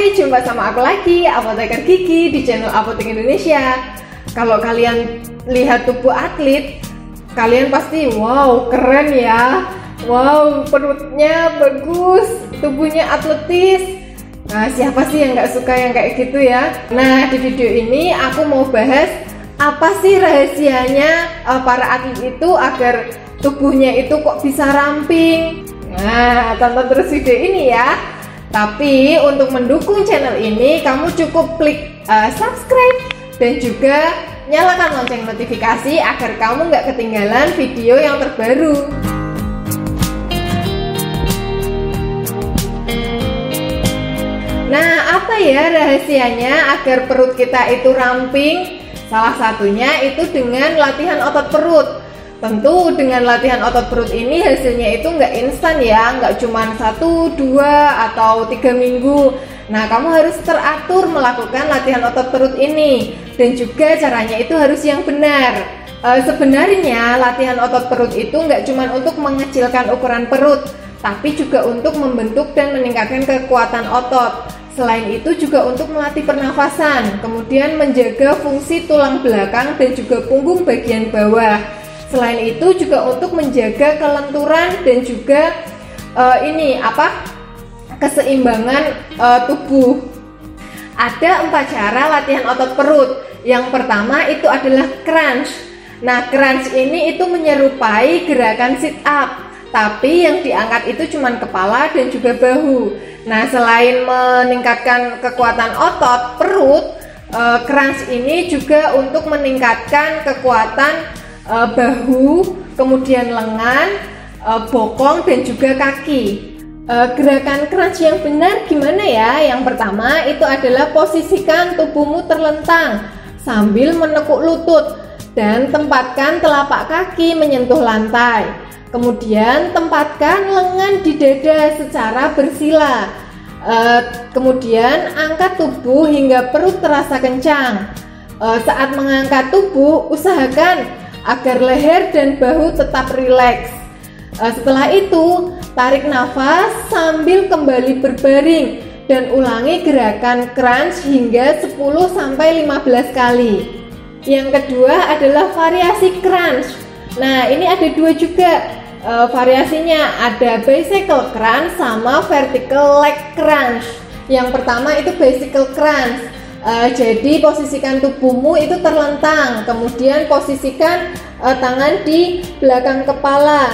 Hai, jumpa sama aku lagi, Apoteker Gigi di channel Apotek Indonesia. Kalau kalian lihat tubuh atlet, kalian pasti wow, keren ya. Wow, perutnya bagus, tubuhnya atletis. Nah, siapa sih yang nggak suka yang kayak gitu ya? Nah, di video ini aku mau bahas apa sih rahasianya para atlet itu agar tubuhnya itu kok bisa ramping. Nah, tonton terus video ini ya. Tapi untuk mendukung channel ini, kamu cukup klik subscribe dan juga nyalakan lonceng notifikasi agar kamu nggak ketinggalan video yang terbaru. Nah, apa ya rahasianya agar perut kita itu ramping? Salah satunya itu dengan latihan otot perut. Tentu dengan latihan otot perut ini hasilnya itu nggak instan ya, nggak cuma 1, 2, atau 3 minggu. Nah, kamu harus teratur melakukan latihan otot perut ini, dan juga caranya itu harus yang benar. Sebenarnya latihan otot perut itu nggak cuma untuk mengecilkan ukuran perut, tapi juga untuk membentuk dan meningkatkan kekuatan otot. Selain itu juga untuk melatih pernafasan, kemudian menjaga fungsi tulang belakang dan juga punggung bagian bawah. Selain itu juga untuk menjaga kelenturan dan juga keseimbangan tubuh. Ada 4 cara latihan otot perut. Yang pertama itu adalah crunch. Nah, crunch ini itu menyerupai gerakan sit up, tapi yang diangkat itu cuma kepala dan juga bahu. Nah, selain meningkatkan kekuatan otot perut, crunch ini juga untuk meningkatkan kekuatan bahu, kemudian lengan, bokong, dan juga kaki. Gerakan crunch yang benar gimana ya? Yang pertama itu adalah posisikan tubuhmu terlentang sambil menekuk lutut dan tempatkan telapak kaki menyentuh lantai. Kemudian tempatkan lengan di dada secara bersila. Kemudian angkat tubuh hingga perut terasa kencang. Saat mengangkat tubuh, usahakan agar leher dan bahu tetap rileks. Setelah itu, tarik nafas sambil kembali berbaring dan ulangi gerakan crunch hingga 10-15 kali. Yang kedua adalah variasi crunch. Nah, ini ada 2 juga variasinya, ada bicycle crunch sama vertical leg crunch. Yang pertama itu bicycle crunch. Jadi posisikan tubuhmu itu terlentang, kemudian posisikan tangan di belakang kepala,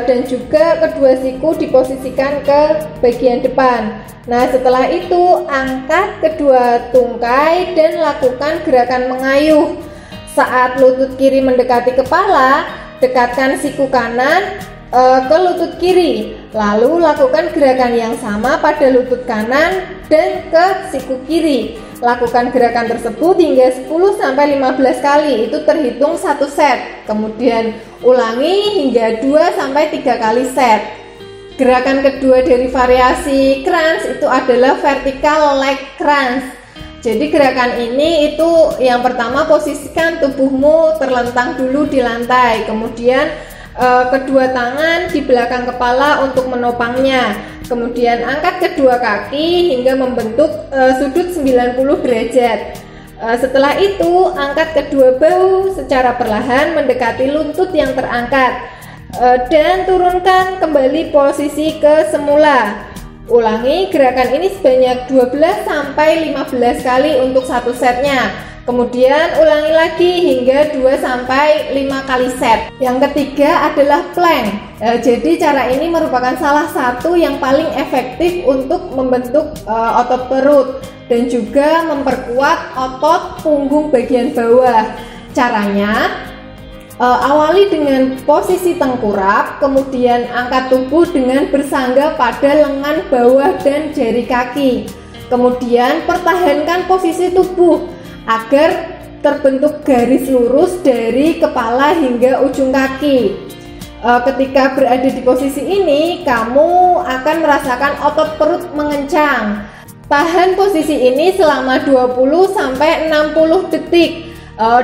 dan juga kedua siku diposisikan ke bagian depan. Nah, setelah itu angkat kedua tungkai dan lakukan gerakan mengayuh. Saat lutut kiri mendekati kepala, dekatkan siku kanan ke lutut kiri, lalu lakukan gerakan yang sama pada lutut kanan dan ke siku kiri. Lakukan gerakan tersebut hingga 10-15 kali, itu terhitung 1 set. Kemudian ulangi hingga 2-3 kali set. Gerakan kedua dari variasi crunch itu adalah vertical leg crunch. Jadi gerakan ini itu yang pertama posisikan tubuhmu terlentang dulu di lantai, kemudian kedua tangan di belakang kepala untuk menopangnya, kemudian angkat kedua kaki hingga membentuk sudut 90 derajat. Setelah itu angkat kedua bahu secara perlahan mendekati lutut yang terangkat, dan turunkan kembali posisi ke semula. Ulangi gerakan ini sebanyak 12-15 kali untuk 1 setnya. Kemudian ulangi lagi hingga 2-5 kali set. Yang ketiga adalah plank. Jadi cara ini merupakan salah satu yang paling efektif untuk membentuk otot perut dan juga memperkuat otot punggung bagian bawah. Caranya, awali dengan posisi tengkurap, kemudian angkat tubuh dengan bersangga pada lengan bawah dan jari kaki. Kemudian pertahankan posisi tubuh agar terbentuk garis lurus dari kepala hingga ujung kaki. Ketika berada di posisi ini, kamu akan merasakan otot perut mengencang. Tahan posisi ini selama 20-60 detik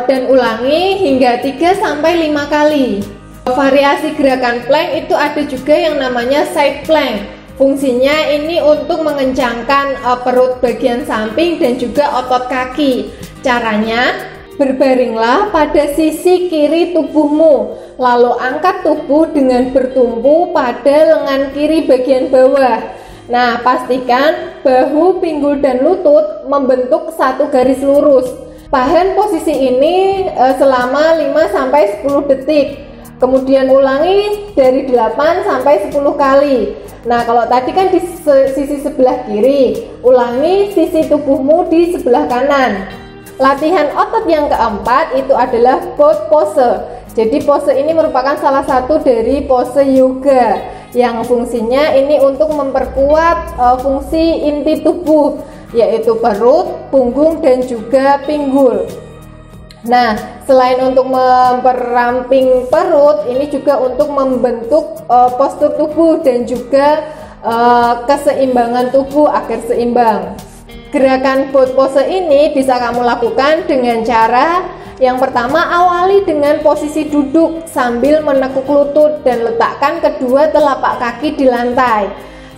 dan ulangi hingga 3-5 kali. Variasi gerakan plank itu ada juga yang namanya side plank. Fungsinya ini untuk mengencangkan perut bagian samping dan juga otot kaki. Caranya, berbaringlah pada sisi kiri tubuhmu, lalu angkat tubuh dengan bertumpu pada lengan kiri bagian bawah. Nah, pastikan bahu, pinggul, dan lutut membentuk satu garis lurus. Tahan posisi ini selama 5-10 detik. Kemudian ulangi dari 8-10 kali. Nah, kalau tadi kan di sisi sebelah kiri, ulangi sisi tubuhmu di sebelah kanan. Latihan otot yang keempat itu adalah boat pose. Jadi pose ini merupakan salah satu dari pose yoga yang fungsinya ini untuk memperkuat fungsi inti tubuh, yaitu perut, punggung, dan juga pinggul. Nah, selain untuk memperamping perut, ini juga untuk membentuk postur tubuh dan juga keseimbangan tubuh agar seimbang. Gerakan boat pose ini bisa kamu lakukan dengan cara yang pertama, awali dengan posisi duduk sambil menekuk lutut dan letakkan kedua telapak kaki di lantai.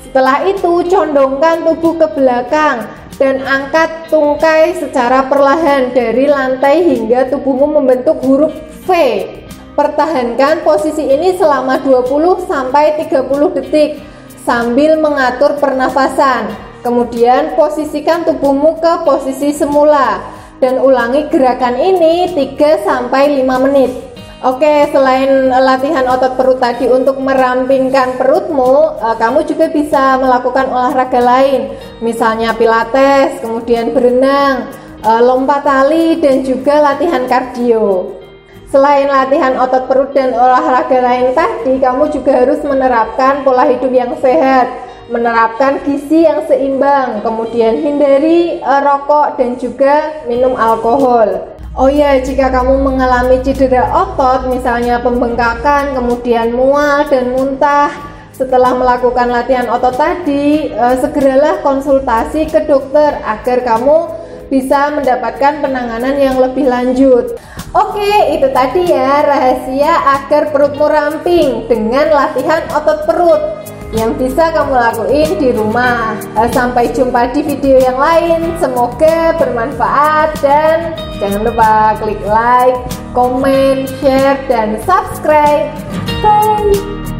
Setelah itu, condongkan tubuh ke belakang dan angkat tungkai secara perlahan dari lantai hingga tubuhmu membentuk huruf V. Pertahankan posisi ini selama 20-30 detik sambil mengatur pernafasan. Kemudian posisikan tubuhmu ke posisi semula dan ulangi gerakan ini 3-5 menit. Oke, selain latihan otot perut tadi untuk merampingkan perutmu, kamu juga bisa melakukan olahraga lain, misalnya pilates, kemudian berenang, lompat tali, dan juga latihan kardio. Selain latihan otot perut dan olahraga lain tadi, kamu juga harus menerapkan pola hidup yang sehat, menerapkan gizi yang seimbang, kemudian hindari rokok dan juga minum alkohol. Oh ya, jika kamu mengalami cedera otot, misalnya pembengkakan, kemudian mual dan muntah setelah melakukan latihan otot tadi, segeralah konsultasi ke dokter agar kamu bisa mendapatkan penanganan yang lebih lanjut. Oke, itu tadi ya rahasia agar perutmu ramping dengan latihan otot perut yang bisa kamu lakuin di rumah. Sampai jumpa di video yang lain, semoga bermanfaat dan jangan lupa klik like, comment, share, dan subscribe. Bye!